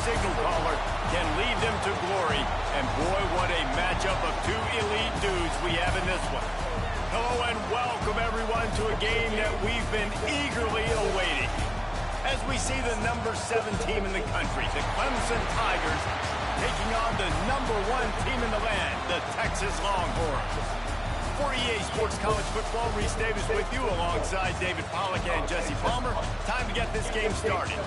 signal caller can lead them to glory. And boy, what a matchup of two elite dudes we have in this one. Hello and welcome everyone to a game that we've been eagerly awaiting. As we see the number 7 team in the country, the Clemson Tigers, taking on the number 1 team in the land, the Texas Longhorns. For EA Sports College Football, Reese Davis with you alongside David Pollack and Jesse Palmer. Time to get this game started.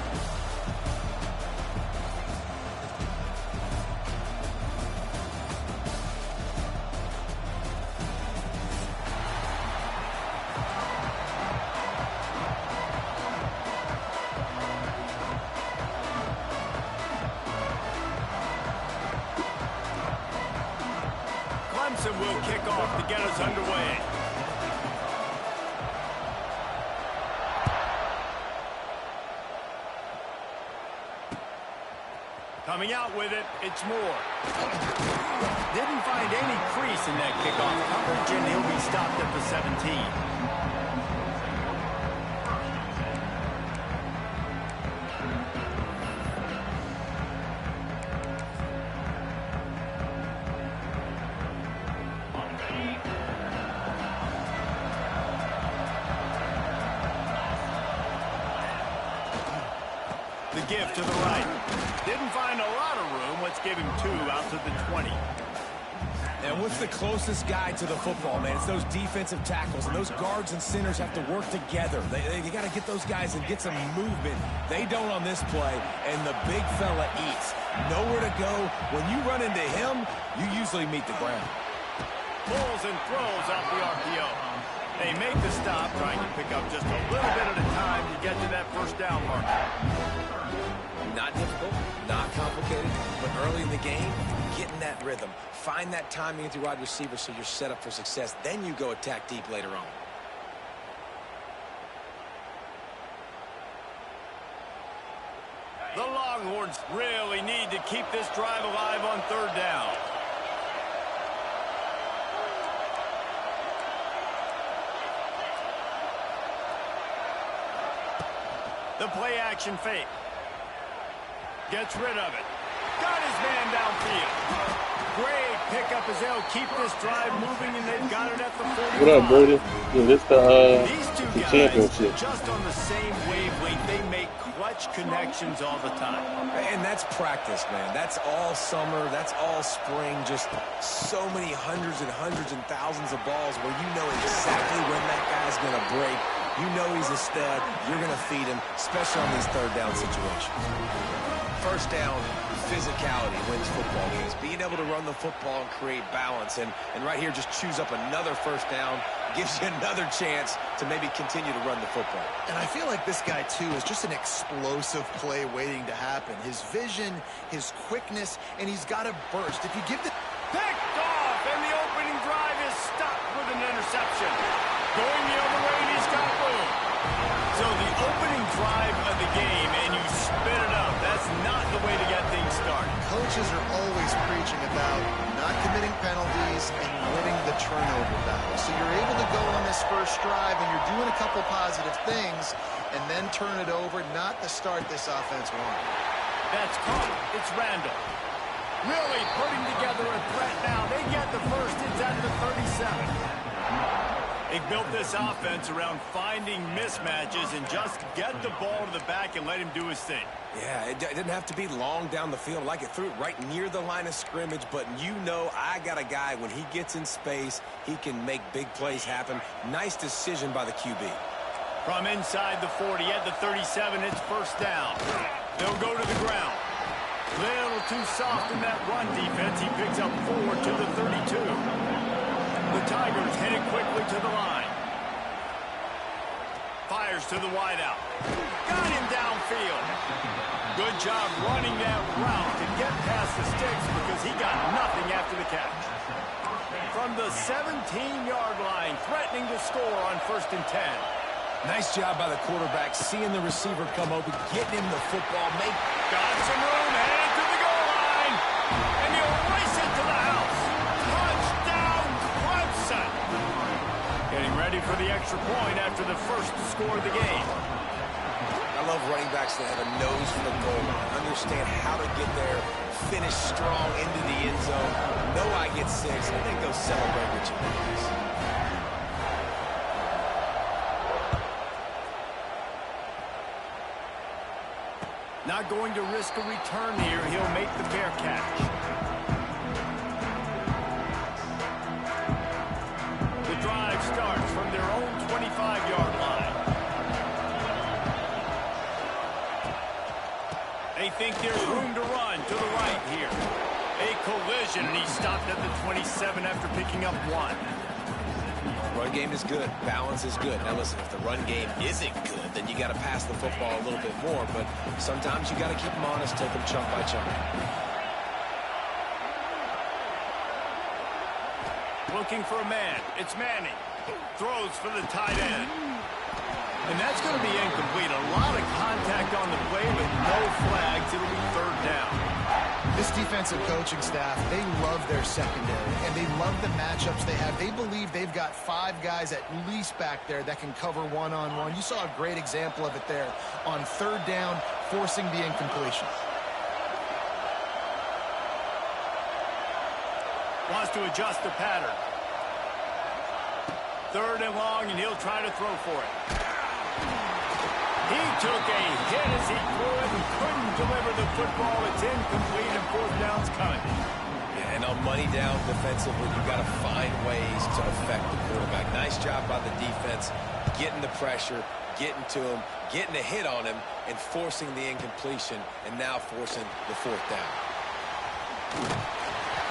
Clemson will kick off to get us underway. Coming out with it, it's Moore. Didn't find any crease in that kickoff coverage, and he'll be stopped at the 17. The give to the right. Didn't find a lot of room. Let's give him 2 out to the 20. And what's the closest guy to the football, man? It's those defensive tackles, and those guards and centers have to work together. They got to get those guys and get some movement. They don't on this play, and the big fella eats. Nowhere to go. When you run into him, you usually meet the ground. Pulls and throws off the RPO. They make the stop, trying to pick up just a little bit at a time to get to that first down mark. Not difficult, not complicated, but early in the game, get in that rhythm. Find that timing with your wide receiver so you're set up for success. Then you go attack deep later on. The Longhorns really need to keep this drive alive on 3rd down. The play action fake. Gets rid of it. Got his man downfield. Great pickup as they'll keep this drive moving, and they've got it at the 45. What up, Brody? Yeah, this These two the guys, championship. just on the same wavelength, they make clutch connections all the time. And that's practice, man. That's all summer. That's all spring. Just so many hundreds and thousands of balls where you know exactly when that guy's going to break. You know he's a stud. You're going to feed him, especially on these 3rd down situations. First down, physicality wins football games. Being able to run the football and create balance. And right here, just choose up another first down. Gives you another chance to maybe continue to run the football. And I feel like this guy, too, is just an explosive play waiting to happen. His vision, his quickness, and he's got a burst. If you give the... Picked off, and the opening drive is stopped with an interception. Going the other way, and he's got room. So the opening drive of the game, and you spit it up. That's not the way to get things started. Coaches are always preaching about not committing penalties and winning the turnover battle. So you're able to go on this first drive, and you're doing a couple positive things, and then turn it over, not to start this offense wrong. That's caught. It's Randall. Really putting together a threat now. They get the first. It's at the 37. They built this offense around finding mismatches and just get the ball to the back and let him do his thing. Yeah, it didn't have to be long down the field. Like it threw it right near the line of scrimmage, but you know I got a guy, when he gets in space, he can make big plays happen. Nice decision by the QB. From inside the 40 at the 37, it's first down. They'll go to the ground. Little too soft in that run defense. He picks up 4 to the 32. The Tigers headed quickly to the line. Fires to the wideout. Got him downfield. Good job running that route to get past the sticks because he got nothing after the catch. From the 17-yard line, threatening to score on 1st and 10. Nice job by the quarterback, seeing the receiver come open, getting him the football. Got some room, headed to the goal line. And he'll race it to the house. Touchdown, Clemson. Getting ready for the extra point after the first to score of the game. I love running backs that have a nose for the goal line, understand how to get there, finish strong into the end zone, know I get 6, and then go celebrate with your guys. Not going to risk a return here. He'll make the fair catch. The drive starts from their own 25-yard line. They think there's room to run to the right here. A collision, and he stopped at the 27 after picking up 1. Run game is good. Balance is good. Now listen, if the run game isn't good, then you got to pass the football a little bit more. But sometimes you got to keep them honest, take them chunk by chunk. Looking for a man. It's Manning. Throws for the tight end. And that's going to be incomplete. A lot of contact on the play, but no flags. It'll be 3rd down. This defensive coaching staff, they love their secondary, and they love the matchups they have. They believe they've got 5 guys at least back there that can cover one-on-one. You saw a great example of it there on 3rd down, forcing the incompletion. Wants to adjust the pattern. 3rd and long, and he'll try to throw for it. He took a hit as he threw it and couldn't deliver the football. It's incomplete, and 4th down's coming. Yeah, and on money down defensively, you've got to find ways to affect the quarterback. Nice job by the defense, getting the pressure, getting to him, getting a hit on him, and forcing the incompletion, and now forcing the 4th down.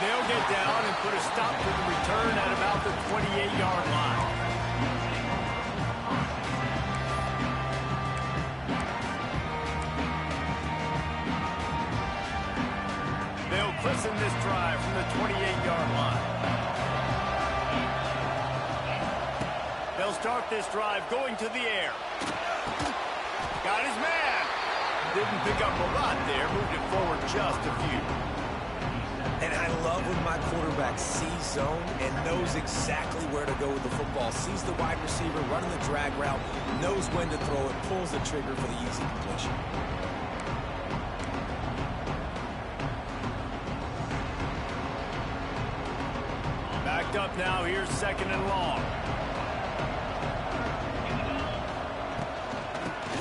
They'll get down and put a stop to the return at about the 28-yard line. They'll christen this drive from the 28-yard line. They'll start this drive going to the air. Got his man. Didn't pick up a lot there. Moved it forward just a few. And I love when my quarterback sees zone and knows exactly where to go with the football. Sees the wide receiver running the drag route, knows when to throw it, pulls the trigger for the easy completion. Backed up now. Here's 2nd and long.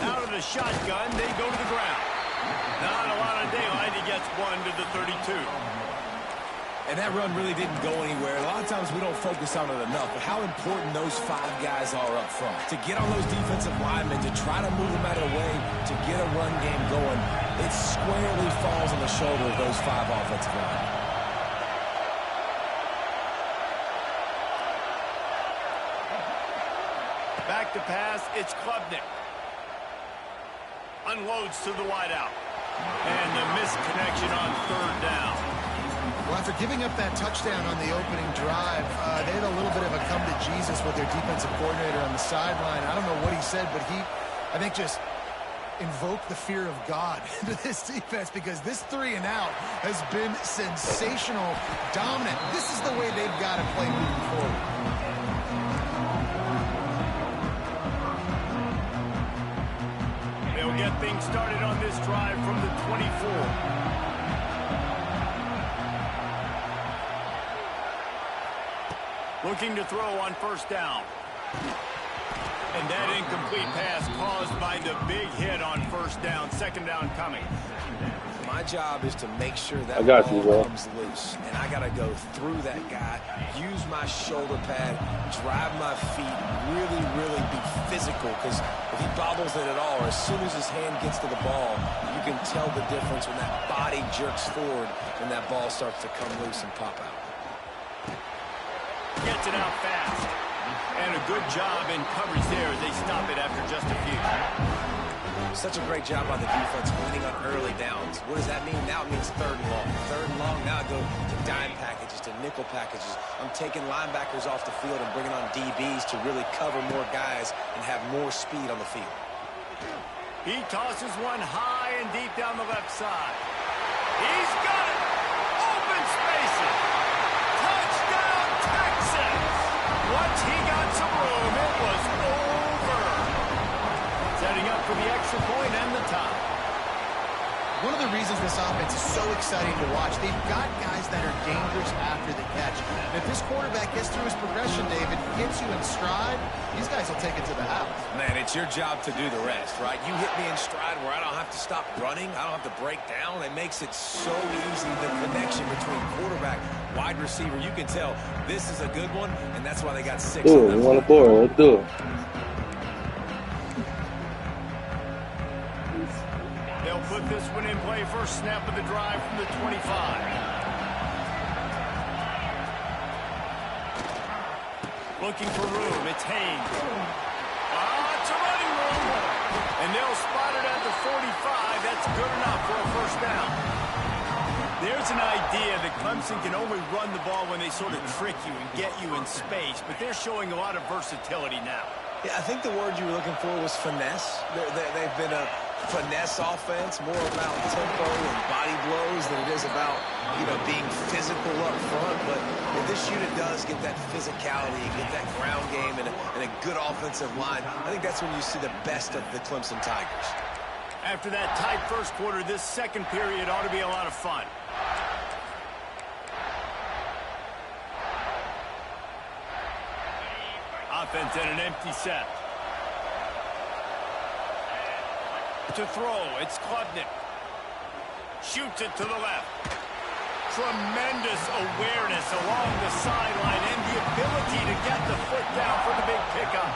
Out of the shotgun, they go to the ground. Not a lot of daylight. He gets 1 to the 32. And that run really didn't go anywhere. A lot of times we don't focus on it enough, but how important those 5 guys are up front. To get on those defensive linemen, to try to move them out of the way, to get a run game going, it squarely falls on the shoulder of those 5 offensive linemen. Back to pass, it's Klubnik. Unloads to the wideout. And the misconnection on 3rd down. Well, after giving up that touchdown on the opening drive, they had a little bit of a come to Jesus with their defensive coordinator on the sideline. I don't know what he said, but he, I think, just invoked the fear of God into this defense, because this 3 and out has been sensational, dominant. This is the way they've got to play moving forward. They'll get things started on this drive from the 24. Looking to throw on 1st down. And that incomplete pass caused by the big hit on 1st down. 2nd down coming. My job is to make sure that ball comes loose. And I got to go through that guy, use my shoulder pad, drive my feet, really, really be physical. Because if he bobbles it at all, or as soon as his hand gets to the ball, you can tell the difference when that body jerks forward when that ball starts to come loose and pop out. Gets it out fast. And a good job in coverage there as they stop it after just a few. Such a great job by the defense winning on early downs. What does that mean? Now it means 3rd and long. 3rd and long, now I go to dime packages, to nickel packages. I'm taking linebackers off the field and bringing on DBs to really cover more guys and have more speed on the field. He tosses one high and deep down the left side. He's got it! Open spaces! Touchdown, Texans! Once he got some room, it was over. Setting up for the extra point and the tie. one of the reasons this offense is so exciting to watch, they've got guys that are dangerous after the catch. And if this quarterback gets through his progression, David, hits you in stride, these guys will take it to the house. Man, it's your job to do the rest, right? You hit me in stride where I don't have to stop running. I don't have to break down. It makes it so easy, the connection between quarterback, wide receiver. You can tell this is a good one, and that's why they got 6 Ooh, of them. you want to board? Let's do it. They'll put this one in play. First snap of the drive from the 25. Looking for room. It's Haynes. It's a running room. And they'll spot it at the 45. That's good enough for a first down. There's an idea that Clemson can only run the ball when they sort of trick you and get you in space, but they're showing a lot of versatility now. Yeah, I think the word you were looking for was finesse. They've been a finesse offense, more about tempo and body blows than it is about, being physical up front. But if this unit does get that physicality and get that ground game and a good offensive line, I think that's when you see the best of the Clemson Tigers. After that tight first quarter, this second period ought to be a lot of fun. Offense in an empty set. To throw, it's Klubnik. Shoots it to the left. Tremendous awareness along the sideline and the ability to get the foot down for the big pickup.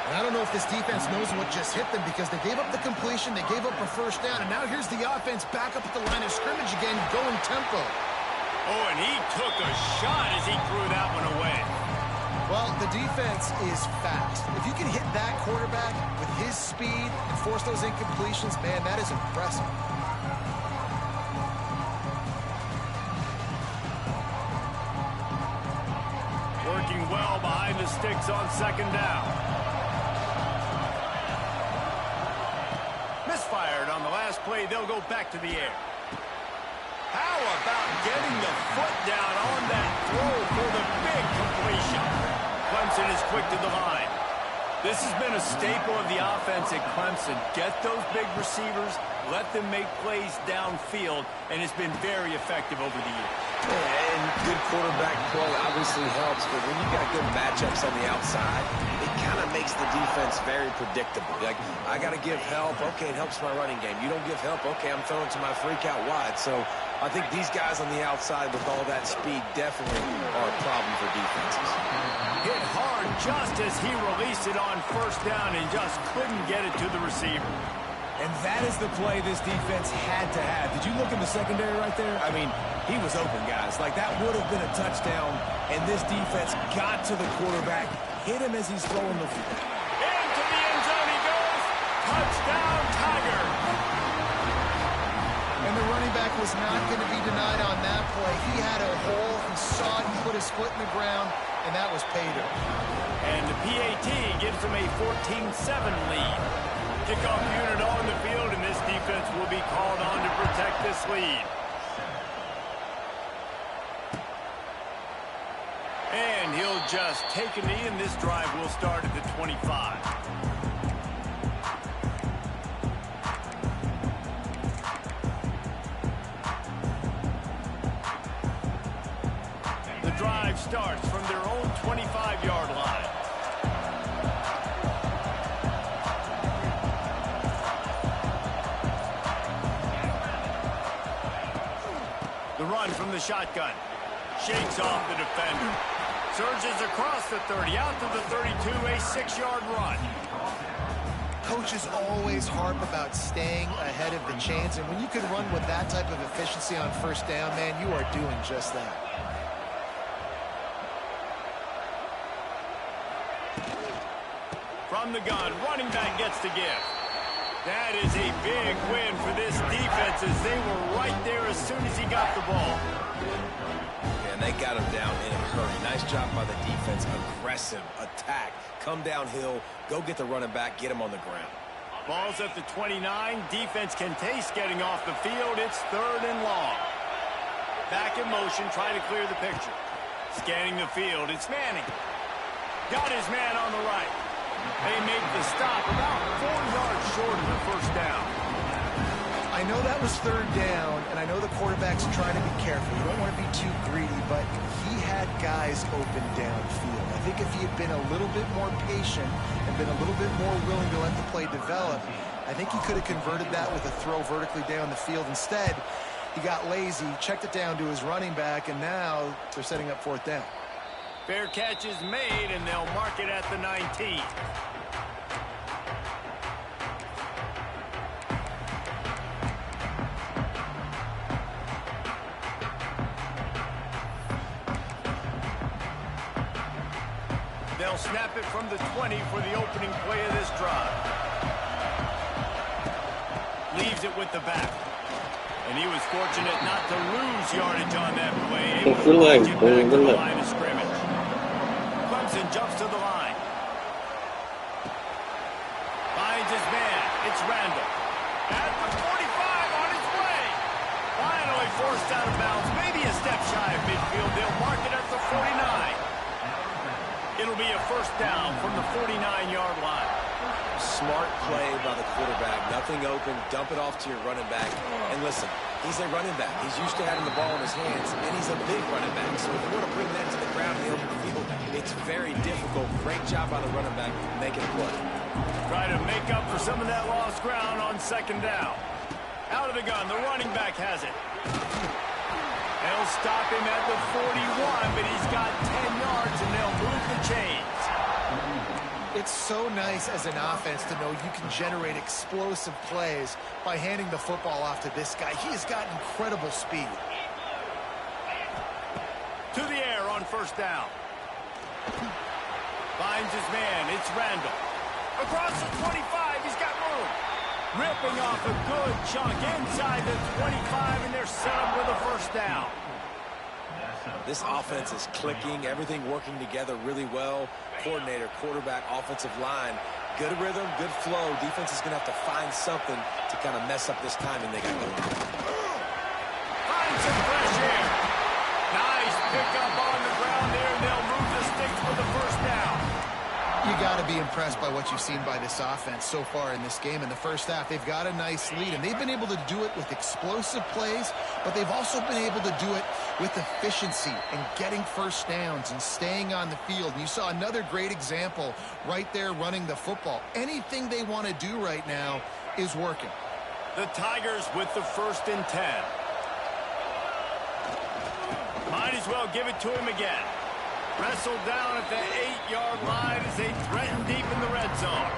And I don't know if this defense knows what just hit them because they gave up the completion, they gave up a first down, and now here's the offense back up at the line of scrimmage again, going tempo. Oh, and he took a shot as he threw that one away. Well, the defense is fast. If you can hit that quarterback with his speed and force those incompletions, man, that is impressive. Working well behind the sticks on second down. Misfired on the last play. They'll go back to the air. How about getting the foot down on that throw for the big completion? Clemson is quick to the line. This has been a staple of the offense at Clemson. Get those big receivers, let them make plays downfield, and it's been very effective over the years. Yeah, and good quarterback play obviously helps, but when you got good matchups on the outside, it kind of makes the defense very predictable. Like, I got to give help. Okay, it helps my running game. You don't give help. Okay, I'm throwing to my freak out wide. So I think these guys on the outside with all that speed definitely are a problem for defenses. Hit hard just as he released it on first down and just couldn't get it to the receiver. And that is the play this defense had to have. Did you look in the secondary right there? I mean, he was open, guys. Like, that would have been a touchdown, and this defense got to the quarterback, hit him as he's throwing the football. Into the end zone he goes. Touchdown, Tiger. And the running back was not going to be denied on that play. He had a hole. He saw it. He put his foot in the ground, and that was pay dirt. And the PAT gives them a 14-7 lead. Kickoff unit on the field, and this defense will be called on to protect this lead. And he'll just take a knee, and this drive will start at the 25. The drive starts from their own 25-yard line. The run from the shotgun. Shakes off the defender. Surges across the 30, out to the 32, a 6-yard run. Coaches always harp about staying ahead of the chains, and when you can run with that type of efficiency on first down, man, you are doing just that. From the gun, running back gets the give. That is a big win for this defense as they were right there as soon as he got the ball. And they got him down in a hurry. Nice job by the defense. Aggressive attack. Come downhill. Go get the running back. Get him on the ground. Ball's at the 29. Defense can taste getting off the field. It's 3rd and long. Back in motion. Trying to clear the picture. Scanning the field. It's Manning. Got his man on the right. They make the stop about 4 yards short of the first down. I I know that was third down, and I know the quarterback's trying to be careful. You don't want to be too greedy, but he had guys open downfield. I think if he had been a little bit more patient and been a little bit more willing to let the play develop, I think he could have converted that with a throw vertically down the field. Instead, he got lazy, checked it down to his running back, and now they're setting up fourth down. Fair catch is made, and they'll mark it at the 19. They'll snap it from the 20 for the opening play of this drive. Leaves it with the back. And he was fortunate not to lose yardage on that play. Able to launch it back to the line of scrimmage. Clemson jumps to the line. Finds his man. It's Randall. At the 45 on his way. Finally forced out of bounds. Maybe a step shy of midfield. They'll mark it at the 49. It'll be a first down from the 49-yard line. Smart play by the quarterback. Nothing open. Dump it off to your running back. And listen, he's a running back. He's used to having the ball in his hands, and he's a big running back. So if you want to bring that to the ground in the open field, it's very difficult. Great job by the running back making a play. Try to make up for some of that lost ground on second down. Out of the gun, the running back has it. They'll stop him at the 41, but he's got 10 yards, and they'll move the chains. It's so nice as an offense to know you can generate explosive plays by handing the football off to this guy. He has got incredible speed. To the air on first down. Finds his man. It's Randall. Across the 25, he's got room. Ripping off a good chunk inside the 25, and they're set up with a first down. This offense is clicking, everything working together really well. Coordinator, quarterback, offensive line, good rhythm, good flow. Defense is going to have to find something to kind of mess up this timing they got going. Finds some fresh air. Nice pickup on the ground there, and they'll move the sticks for the first down. You got to be impressed by what you've seen by this offense so far in this game. In the first half, they've got a nice lead, and they've been able to do it with explosive plays, but they've also been able to do it with efficiency and getting first downs and staying on the field. And you saw another great example right there running the football. Anything they want to do right now is working. The Tigers with the 1st and 10. Might as well give it to him again. Wrestled down at the 8-yard line as they threaten deep in the red zone.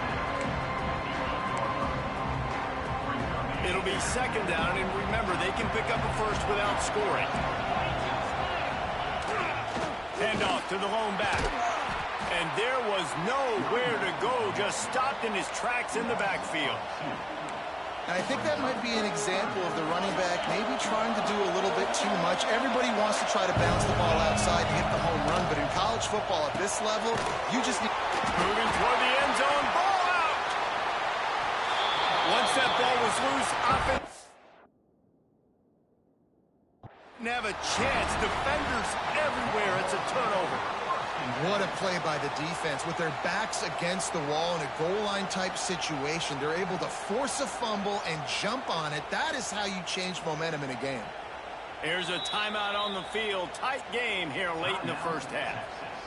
It'll be second down, and remember, they can pick up a first without scoring. Handoff to the lone back. And there was nowhere to go, just stopped in his tracks in the backfield. And I think that might be an example of the running back maybe trying to do a little bit too much. Everybody wants to try to bounce the ball outside and hit the home run, but in college football at this level, you just need... Moving toward the end zone, ball out! Once that ball was loose, offense... Didn't have a chance. Defenders everywhere. It's a turnover. What a play by the defense. With their backs against the wall in a goal line type situation, they're able to force a fumble and jump on it. That is how you change momentum in a game. Here's a timeout on the field. Tight game here late in the first half.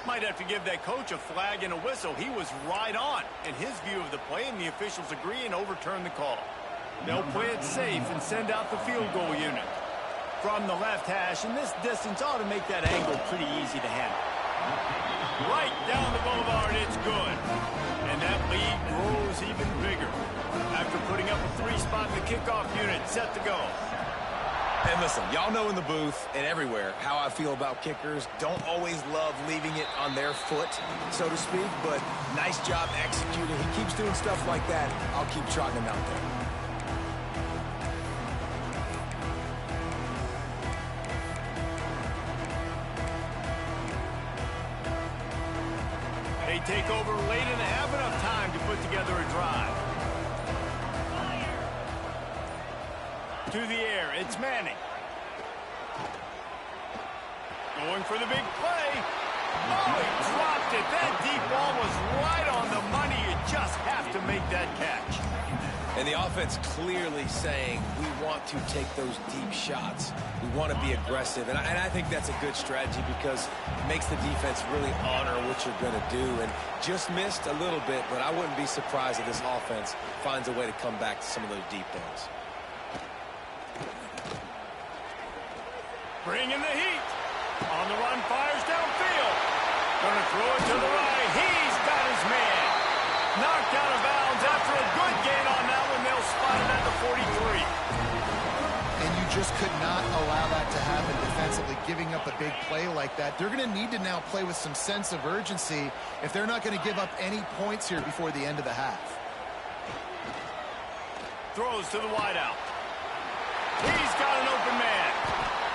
Might have to give that coach a flag and a whistle. He was right on in his view of the play, and the officials agree and overturn the call. They'll play it safe and send out the field goal unit. From the left hash, and this distance ought to make that angle pretty easy to handle. Right down the boulevard, it's good. And that lead grows even bigger. After putting up a 3-spot in the kickoff unit, set to go. And listen, y'all know in the booth and everywhere how I feel about kickers. Don't always love leaving it on their foot, so to speak, but nice job executing. He keeps doing stuff like that. I'll keep trotting him out there. They take over late and have enough time to put together a drive. To the air, it's Manning. Going for the big play. Oh, he dropped it. That deep ball was right on the money. You just have to make that catch. And the offense clearly saying, we want to take those deep shots. We want to be aggressive. And I think that's a good strategy because it makes the defense really honor what you're going to do. And just missed a little bit, but I wouldn't be surprised if this offense finds a way to come back to some of those deep things. Bringing the heat. On the run, fires downfield. Going to throw it to the right. He's got his man. Knocked out of bounds after a good gain on that one. They'll spot it at the 43. And you just could not allow that to happen defensively, giving up a big play like that. They're going to need to now play with some sense of urgency if they're not going to give up any points here before the end of the half. Throws to the wideout. He's got an open man.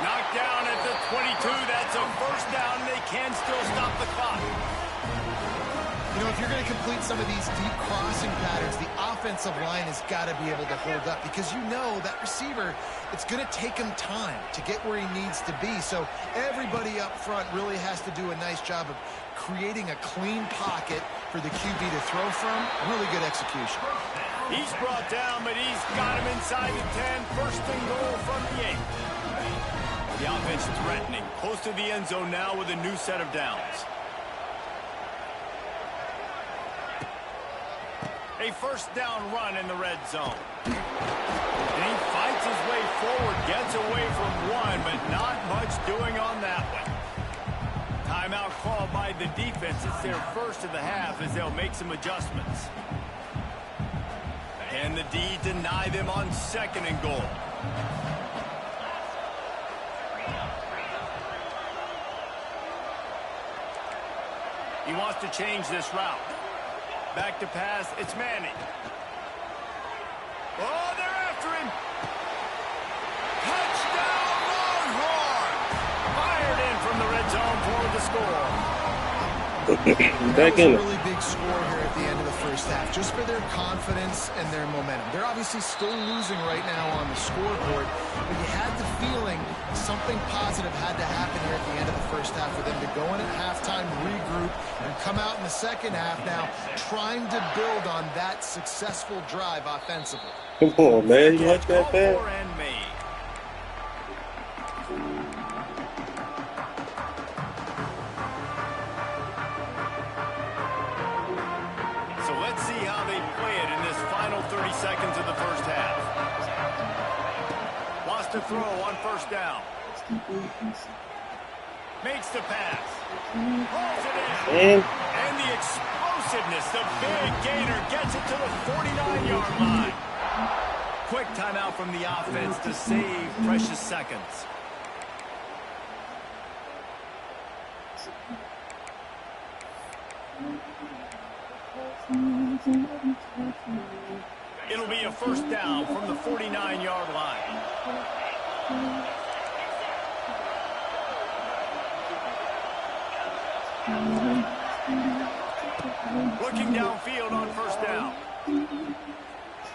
Knocked down at the 22. That's a first down, and they can still stop the clock. You know, if you're going to complete some of these deep crossing patterns, the offensive line has got to be able to hold up because you know that receiver, it's going to take him time to get where he needs to be. So everybody up front really has to do a nice job of creating a clean pocket for the QB to throw from. Really good execution. He's brought down, but he's got him inside the 10. First and goal from the 8. The offense threatening, close to the end zone now with a new set of downs. A first down run in the red zone. And he fights his way forward, gets away from one, but not much doing on that one. Timeout called by the defense. It's their first of the half as they'll make some adjustments. And the D deny them on second and goal. He wants to change this route. Back to pass, it's Manning. Oh, they're after him. Touchdown, Longhorn! Fired in from the red zone for the score. That was a really big score here at the end of the first half, just for their confidence and their momentum. They're obviously still losing right now on the scoreboard, but you had the feeling something positive had to happen here at the end of the first half for them to go in at halftime, regroup, and come out in the second half now trying to build on that successful drive offensively. Come on, man. You like that bad? So let's see how they play it in this final 30 seconds of the first half. Wants to throw on first down. Makes the pass. Pulls it in. And the explosiveness, the big gainer, gets it to the 49-yard line. Quick timeout from the offense to save precious seconds. It'll be a first down from the 49-yard line. Looking downfield on first down.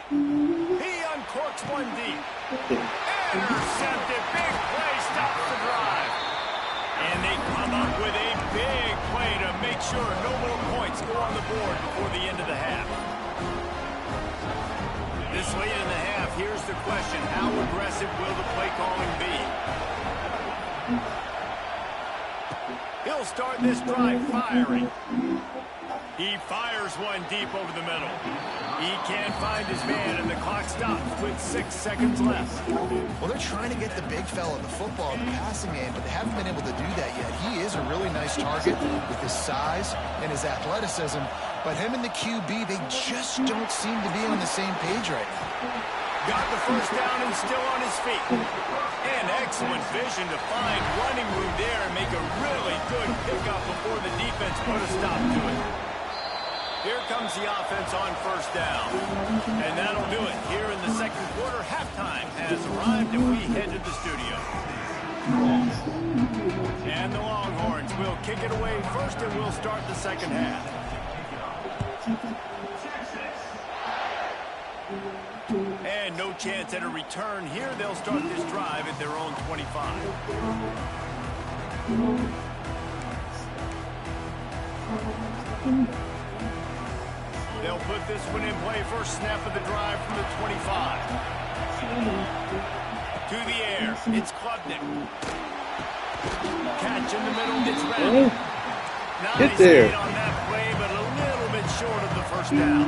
He uncorks one deep. Intercepted. Big play stops the drive. And they come up with a big play to make sure no more points go on the board before the end of the half. This late in the half, here's the question. How aggressive will the play calling be? He'll start this drive firing. He fires one deep over the middle. He can't find his man, and the clock stops with 6 seconds left. Well, they're trying to get the big fella the football in the passing game, but they haven't been able to do that yet. He is a really nice target with his size and his athleticism, but him and the QB, they just don't seem to be on the same page right now. Got the first down and still on his feet. And excellent vision to find running room there and make a really good pickup before the defense put a stop to it. Here comes the offense on first down. And that'll do it. Here in the second quarter, halftime has arrived and we head to the studio. And the Longhorns will kick it away first and we'll start the second half. And no chance at a return here. They'll start this drive at their own 25. They'll put this one in play. First snap of the drive from the 25. To the air. It's Klubnik. Catch in the middle. It's Randall. Nice hit on that play, but a little bit short of the first down.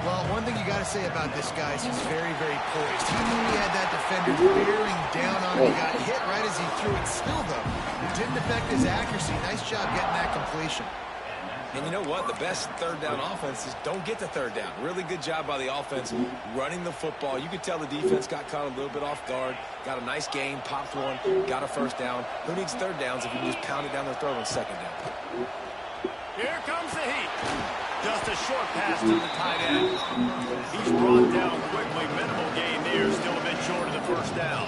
Well, one thing you got to say about this guy is he's very, very poised. He knew he had that defender bearing down on him. He got hit right as he threw it. Still, though, it didn't affect his accuracy. Nice job getting that completion. And you know what? The best third down offenses don't get to third down. Really good job by the offense running the football. You could tell the defense got caught a little bit off guard. Got a nice gain, popped one, got a first down. Who needs third downs if you can just pound it down their throat on second down? Here comes the heat. Just a short pass to the tight end. He's brought down quickly. Minimal gain there. Still a bit short of the first down.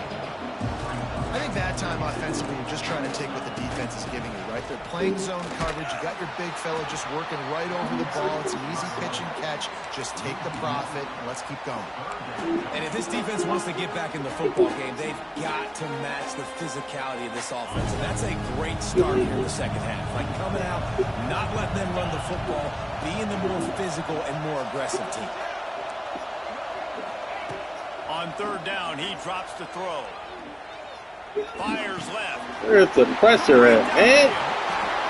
I think that time offensively, you're just trying to take what the defense is giving you, right? They're playing zone coverage. You got your big fella just working right over the ball. It's an easy pitch and catch. Just take the profit, and let's keep going. And if this defense wants to get back in the football game, they've got to match the physicality of this offense. And that's a great start here in the second half. Like coming out, not letting them run the football, being the more physical and more aggressive team. On third down, he drops to throw. Fires left. Where's the pressure at, man?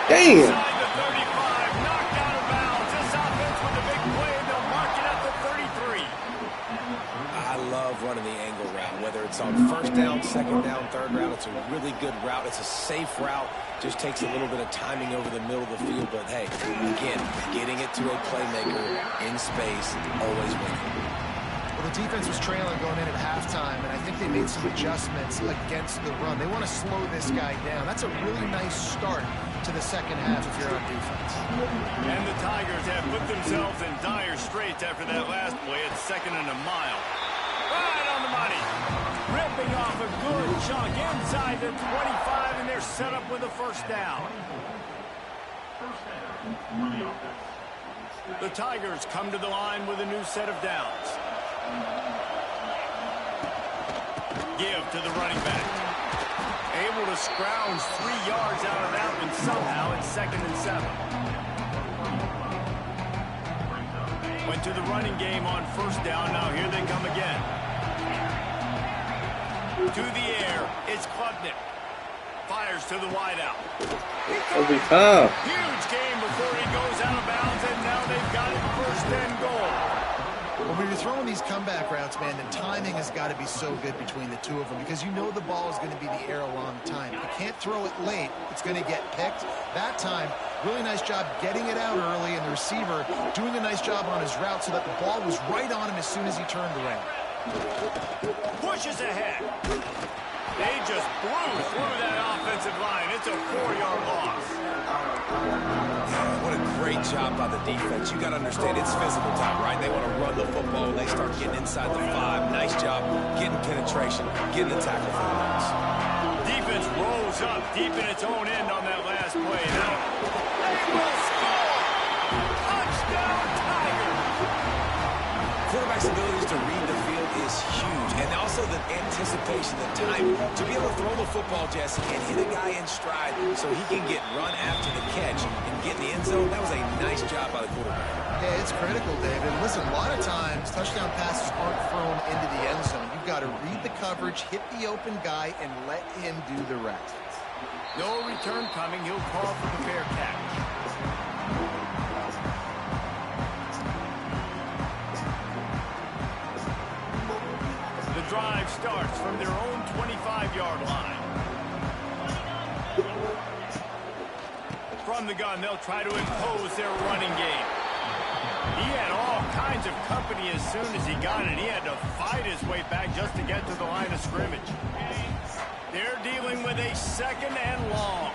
Damn. Inside the 35, knocked out of bounds. This offense with a big play, they'll mark it at the 33. I love running the angle route, whether it's on first down, second down, third round. It's a really good route. It's a safe route. Just takes a little bit of timing over the middle of the field. But, hey, again, getting it to a playmaker in space, always winning. Well, the defense was trailing going in at halftime, and I think they made some adjustments against the run. They want to slow this guy down. That's a really nice start to the second half if you're on defense. And the Tigers have put themselves in dire straits after that last play. It's second and a mile. Right on the money. Ripping off a good chunk inside the 25, and they're set up with a first down. The Tigers come to the line with a new set of downs. Give to the running back. Able to scrounge 3 yards out of that one somehow. It's second and 7. Went to the running game on first down. Now here they come again. To the air. It's Klubnik. Fires to the wideout. Every time. Huge game before he goes out of bounds, and now they've got it first and goal. Well, when you're throwing these comeback routes, man, the timing has got to be so good between the two of them because you know the ball is going to be the air a long time. You can't throw it late. It's going to get picked. That time, really nice job getting it out early, and the receiver doing a nice job on his route so that the ball was right on him as soon as he turned around. Pushes ahead. They just blew through that offensive line. It's a 4-yard loss. What a great job by the defense. You got to understand it's physical time, right? They want to run the football. They start getting inside the 5. Nice job getting penetration, getting the tackle for the loss. Defense rolls up deep in its own end on that last play. Now, they will score. Touchdown, Tigers. Quarterback's abilities to read the field is huge, and also the anticipation, the time to be able to throw the football, Jesse, and hit a guy in stride so he can get run after the catch and get in the end zone. That was a nice job by the quarterback. Yeah, it's critical, David. Listen, a lot of times touchdown passes aren't thrown into the end zone. You've got to read the coverage, hit the open guy, and let him do the rest. No return coming. He'll call for the fair catch. The drive starts from their own 25-yard line. From the gun, they'll try to impose their running game. He had all kinds of company as soon as he got it. He had to fight his way back just to get to the line of scrimmage. They're dealing with a second and long.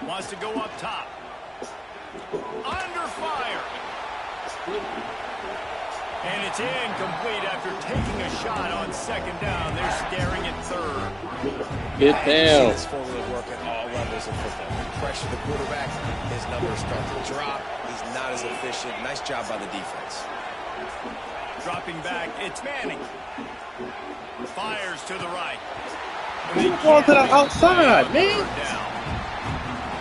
Wants to go up top. Under fire. And it's incomplete after taking a shot on second down. They're staring at third. Get down. This formula work at all levels of football. When you pressure the quarterback, his numbers start to drop. He's not as efficient. Nice job by the defense. Dropping back, it's Manning. Fires to the right. Ball to the outside, man.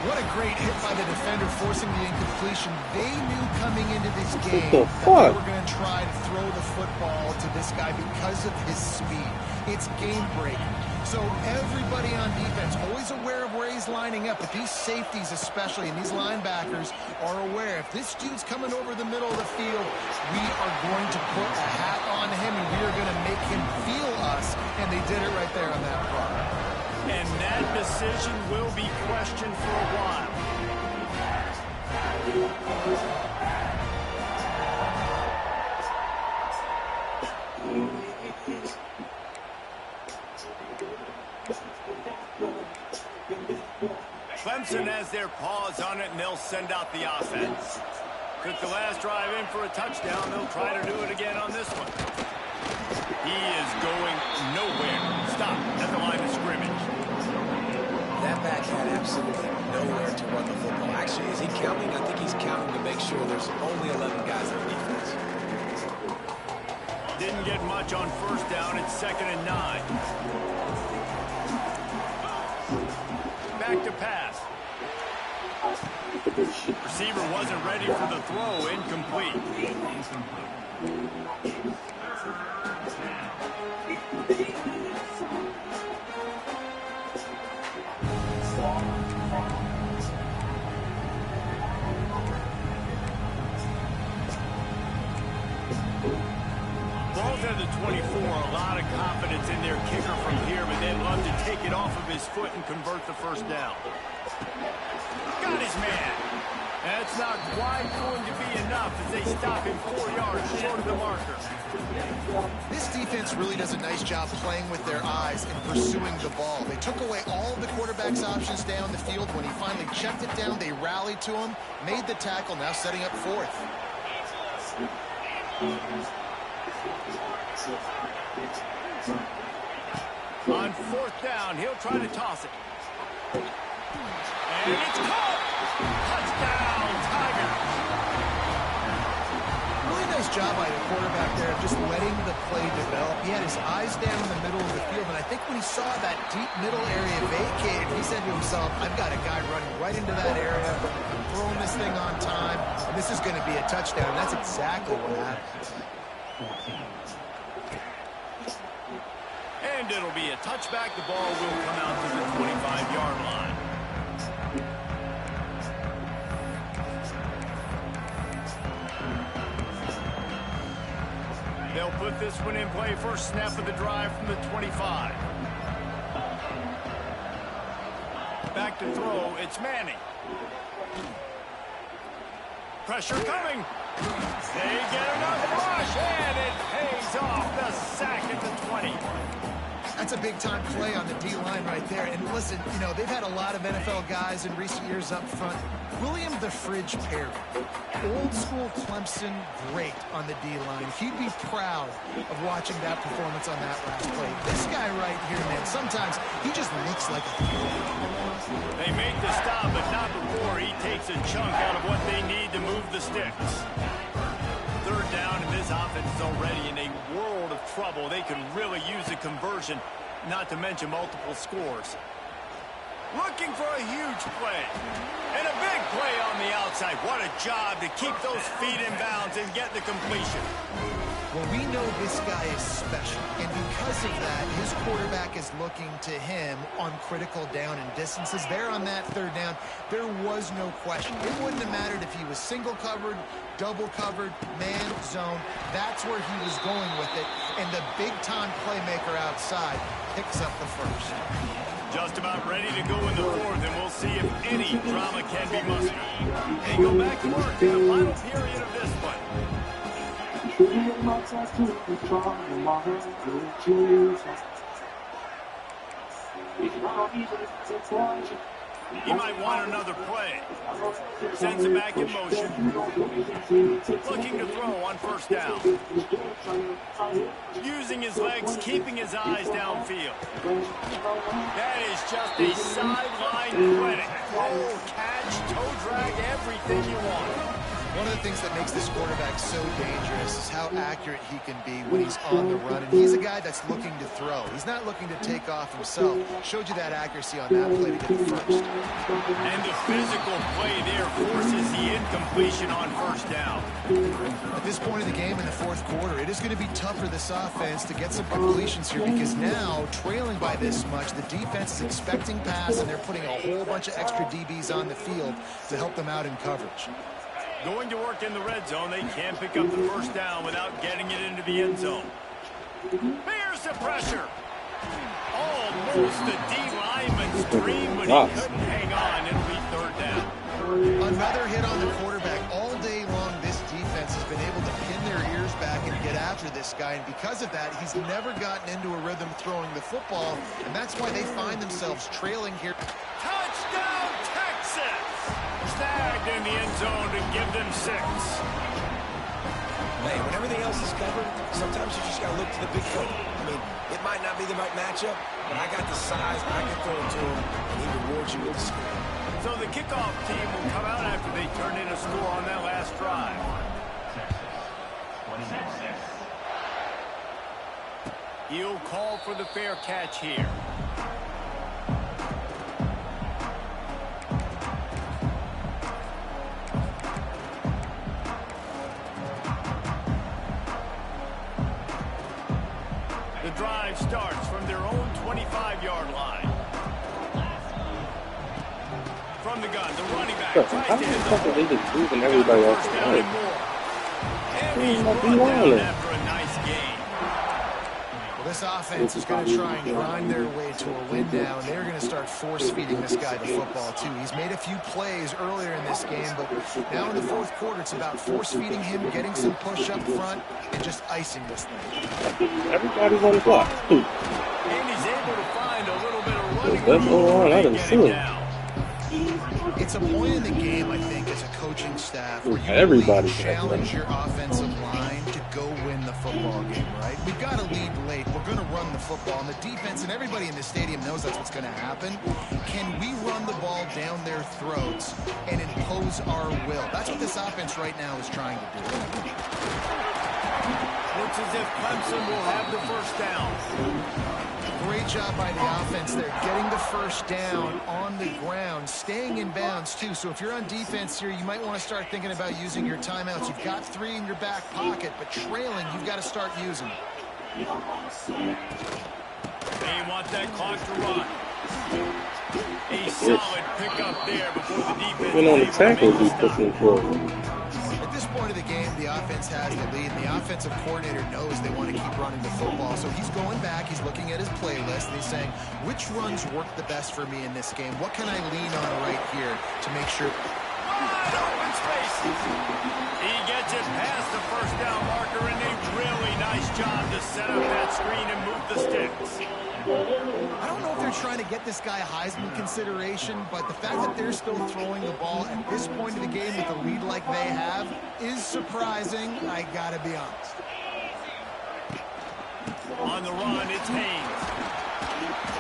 What a great hit by the defender, forcing the incompletion. They knew coming into this game What the that fuck? they were going to try to throw the football to this guy because of his speed. It's game-breaking. So everybody on defense always aware of where he's lining up, but these safeties especially and these linebackers are aware. If this dude's coming over the middle of the field, we are going to put a hat on him, and we are going to make him feel us, and they did it right there on that play. And that decision will be questioned for a while. Clemson has their paws on it, and they'll send out the offense. Took the last drive in for a touchdown. They'll try to do it again on this one. He is going nowhere. Stop at the line of scrimmage. That back had absolutely nowhere to run the football. Actually, is he counting? I think he's counting to make sure there's only 11 guys on defense. Didn't get much on first down. It's 2nd and 9. Back to pass. Receiver wasn't ready for the throw. Incomplete. Ball's at the 24. A lot of confidence in their kicker from here, but they'd love to take it off of his foot and convert the first down. Got his man. That's not quite going to be enough as they stop him 4 yards short of the marker. This defense really does a nice job playing with their eyes and pursuing the ball. They took away all of the quarterback's options down the field. When he finally checked it down, they rallied to him, made the tackle, now setting up fourth. On fourth down, he'll try to toss it. And it's caught! Touchdown, Tigers! Really nice job by the quarterback there of just letting the play develop. He had his eyes down in the middle of the field, and I think when he saw that deep middle area vacated, he said to himself, I've got a guy running right into that area. I'm throwing this thing on time, and this is going to be a touchdown. That's exactly what happened. And it'll be a touchback. The ball will come out to the 25-yard line. They'll put this one in play. First snap of the drive from the 25. Back to throw. It's Manning. Pressure coming. They get enough rush, and it pays off. The sack at the 20. That's a big-time play on the D-line right there. And listen, you know, they've had a lot of NFL guys in recent years up front. William the Fridge Perry, old-school Clemson great on the D-line. He'd be proud of watching that performance on that last play. This guy right here, man, sometimes he just looks like a hero. They make the stop, but not before he takes a chunk out of what they need to move the sticks. Third down, and this offense is already in a world of trouble. They could really use a conversion, not to mention multiple scores. Looking for a huge play. And a big play on the outside. What a job to keep those feet in bounds and get the completion. Well, we know this guy is special, and because of that, his quarterback is looking to him on critical down and distances. There on that third down, there was no question. It wouldn't have mattered if he was single covered, double covered, man, zone. That's where he was going with it, and the big-time playmaker outside picks up the first. Just about ready to go in the fourth, and we'll see if any drama can be mustered. They go back to work in the final period of this one. He might want another play. Sends it back in motion. Looking to throw on first down. Using his legs, keeping his eyes downfield. That is just a sideline clinic. Oh, catch, toe drag, everything you want. One of the things that makes this quarterback so dangerous is how accurate he can be when he's on the run. And he's a guy that's looking to throw. He's not looking to take off himself. Showed you that accuracy on that play to get the first. And the physical play there forces the incompletion on first down. At this point of the game in the fourth quarter, it is going to be tough for this offense to get some completions here because now, trailing by this much, the defense is expecting pass, and they're putting a whole bunch of extra DBs on the field to help them out in coverage. Going to work in the red zone, they can't pick up the first down without getting it into the end zone. Here's the pressure. Almost a D-lineman's dream, but he couldn't hang on. It'll be third down. Another hit on the quarterback. All day long, this defense has been able to pin their ears back and get after this guy, and because of that, he's never gotten into a rhythm throwing the football, and that's why they find themselves trailing here. Touchdown, Texas! Snagged in the end zone to give them 6. Hey, when everything else is covered, sometimes you just got to look to the big fella. I mean, it might not be the right matchup, but I got the size, I can throw it to him, and he rewards you with the score. So the kickoff team will come out after they turn in a score on that last drive. He'll call for the fair catch here. The drive starts from their own 25-yard line. From the gun, the running back tries to hit the ball. They just moving everybody else. And he's run down after a nice gain. Well, this offense is going to try and grind their way to a win now, and they're going to start force-feeding this guy the football, too. He's made a few plays earlier in this game, but now in the fourth quarter, it's about force-feeding him, getting some push up front, and just icing this thing. Everybody's on the block. And he's able to find a little bit of running That's all right. I didn't see him. It's a point in the game, I think, as a coaching staff where you Everybody really challenge your offensive line to go win the football game, right? We've got to lead late. We're going to run the football. And the defense and everybody in the stadium knows that's what's going to happen. Can we run the ball down their throats and impose our will? That's what this offense right now is trying to do. Looks as if Clemson will have the first down. Great job by the offense there, getting the first down on the ground, staying in bounds, too. So if you're on defense here, you might want to start thinking about using your timeouts. You've got 3 in your back pocket, but trailing, you've got to start using them. They want that clock to run. A solid pickup there before the defense. Even on the tackles, he's pushing forward. At this point of the game, the offense has the lead, and the offensive coordinator knows they want to keep running the football. So he's going back, he's looking at his playlist, and he's saying, which runs work the best for me in this game? What can I lean on right here to make sure? Wide open space. He gets it past the first down marker, and a really nice job to set up that screen and move the sticks. I don't know if they're trying to get this guy Heisman consideration, but the fact that they're still throwing the ball at this point of the game with a lead like they have is surprising, I gotta be honest. On the run, it's Haynes.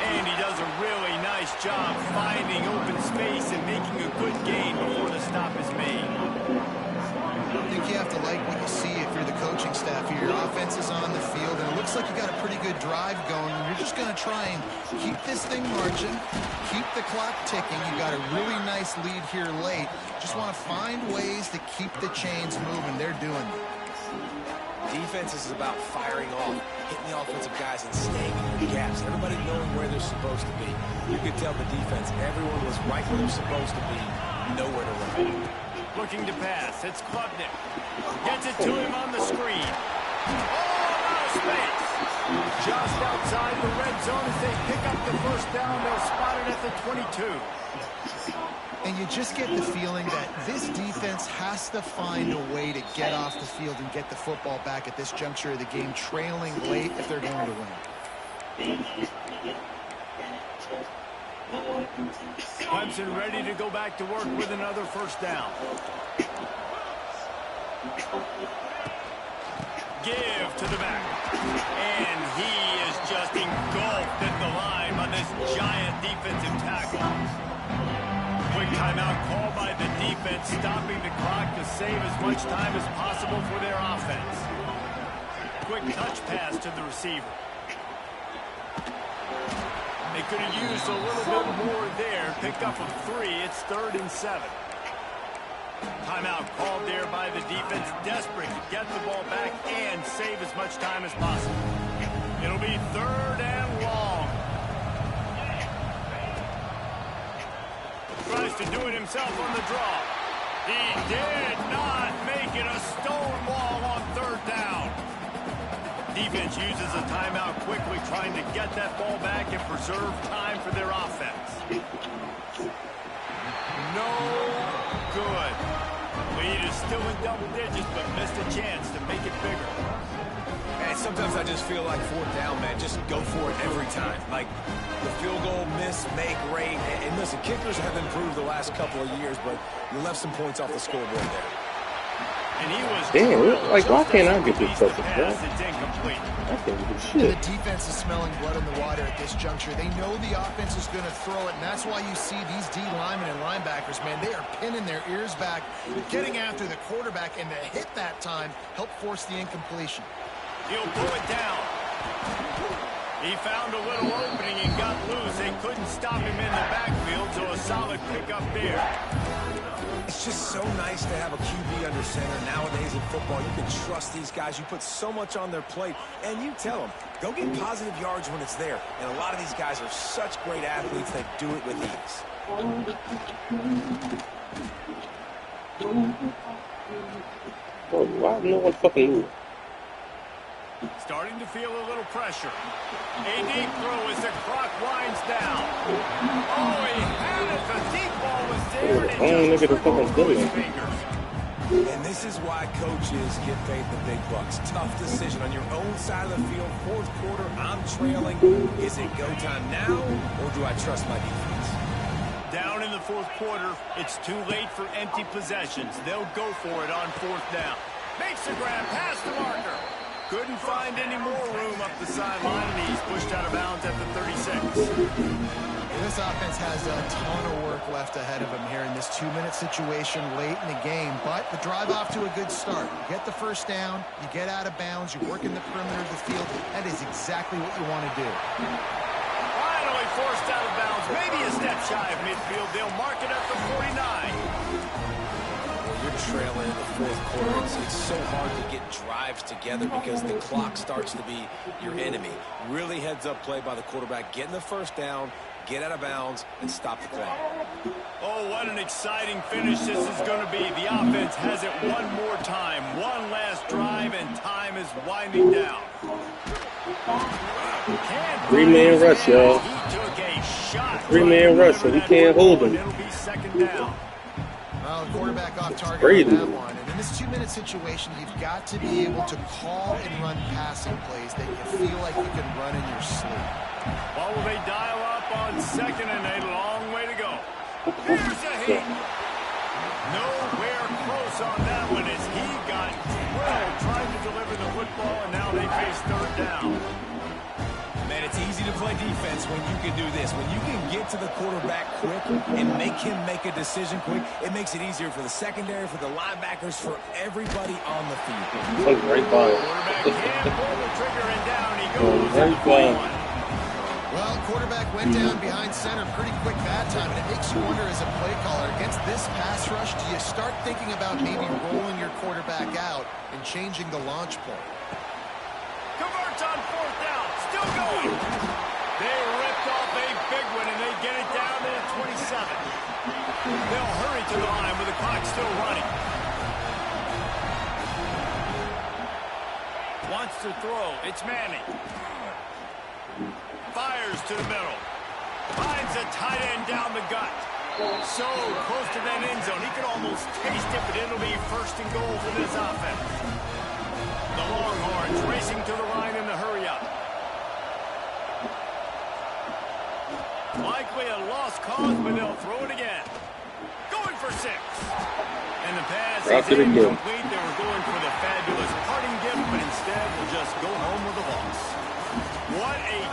And he does a really nice job finding open space and making a good gain before the stop is made. I think you have to like what you see if you're the coaching staff here. Your offense is on the field, and it looks like you got a pretty good drive going. You're just going to try and keep this thing marching, keep the clock ticking. You got a really nice lead here late. Just want to find ways to keep the chains moving. They're doing it. Defense is about firing off, hitting the offensive guys and staying in the gaps. Everybody knowing where they're supposed to be. You could tell the defense, everyone was right where they're supposed to be, nowhere to run. Looking to pass, it's Klubnik. Gets it to him on the screen. Oh, out of space. Just outside the red zone as they pick up the first down. They'll spot it at the 22. And you just get the feeling that this defense has to find a way to get off the field and get the football back at this juncture of the game, trailing late if they're going to win. Clemson ready to go back to work with another first down. Give to the back. And he is just engulfed at the line by this giant defensive tackle. Quick timeout call by the defense. defense stopping the clock to save as much time as possible for their offense. Quick touch pass to the receiver. They could have used a little bit more there. Picked up a 3. It's 3rd and 7. Timeout called there by the defense. Desperate to get the ball back and save as much time as possible. It'll be 3rd and long. Tries to do it himself on the draw. He did not make it. A stone wall on 3rd down. Defense uses a timeout quickly, trying to get that ball back and preserve time for their offense. No good. Lead is still in double digits, but missed a chance to make it bigger. And sometimes I just feel like 4th down, man. Just go for it every time. Like the field goal miss, make rate. And listen, kickers have improved the last couple of years, but you left some points off the scoreboard there. And he was damn, like, why can't I get this focus, bro? It's incomplete. I can't do shit. The defense is smelling blood in the water at this juncture. They know the offense is going to throw it, and that's why you see these D linemen and linebackers, man, they are pinning their ears back, getting after the quarterback, and the hit that time helped force the incompletion. He'll pull it down. He found a little opening and got loose. They couldn't stop him in the backfield, so a solid pickup there. It's just so nice to have a QB under center. Nowadays in football, you can trust these guys. You put so much on their plate, and you tell them, go get positive yards when it's there. And a lot of these guys are such great athletes that do it with ease. Bro, why no one fucking move? Starting to feel a little pressure. A deep throw as the clock winds down. Oh, he had it. The deep ball was there. And it just trickled through his fingers. And this is why coaches get paid the big bucks. Tough decision on your own side of the field. 4th quarter, I'm trailing. Is it go time now, or do I trust my defense? Down in the 4th quarter, it's too late for empty possessions. They'll go for it on 4th down. Makes the grab past the marker. Couldn't find any more room up the sideline, and he's pushed out of bounds at the 36. This offense has a ton of work left ahead of him here in this 2-minute situation late in the game, but the drive off to a good start. You get the 1st down, you get out of bounds, you work in the perimeter of the field. That is exactly what you want to do. Finally forced out of bounds, maybe a step shy of midfield. They'll mark it at the 49. You're trailing in the 4th quarter. It's so hard to get drives together because the clock starts to be your enemy. Really heads-up play by the quarterback. Getting the 1st down, get out of bounds, and stop the clock. Oh, what an exciting finish this is going to be. The offense has it one more time. One last drive, and time is winding down. 3-man rush, y'all. He took a shot. 3-man rush, so we can't hold him. It'll be 2nd down. Well, the quarterback off target on that one. And in this 2-minute situation, you've got to be able to call and run passing plays that you feel like you can run in your sleep. Well, will they dial up on 2nd and a long way to go? Here's a hit. Nowhere close on that one as he got drilled trying to deliver the football, and now they face 3rd down. Man, it's easy to play defense when you can do this. When you can get to the quarterback quick and make him make a decision quick, it makes it easier for the secondary, for the linebackers, for everybody on the field. That's right by him. Quarterback can't pull the trigger, and down he goes. Right by him. Well, quarterback went down behind center pretty quick that time, and it makes you wonder as a play caller, against this pass rush, do you start thinking about maybe rolling your quarterback out and changing the launch point? Converts on 4th down. Still going. They ripped off a big one, and they get it down to the 27. They'll hurry to the line with the clock still running. Wants to throw. It's Manning. Fires to the middle. Finds a tight end down the gut. So close to that end zone. He could almost taste it, but it'll be 1st and goal for this offense. The Longhorns racing to the line in the hurry-up. Likely a lost cause, but they'll throw it again. Going for 6. And the pass is incomplete.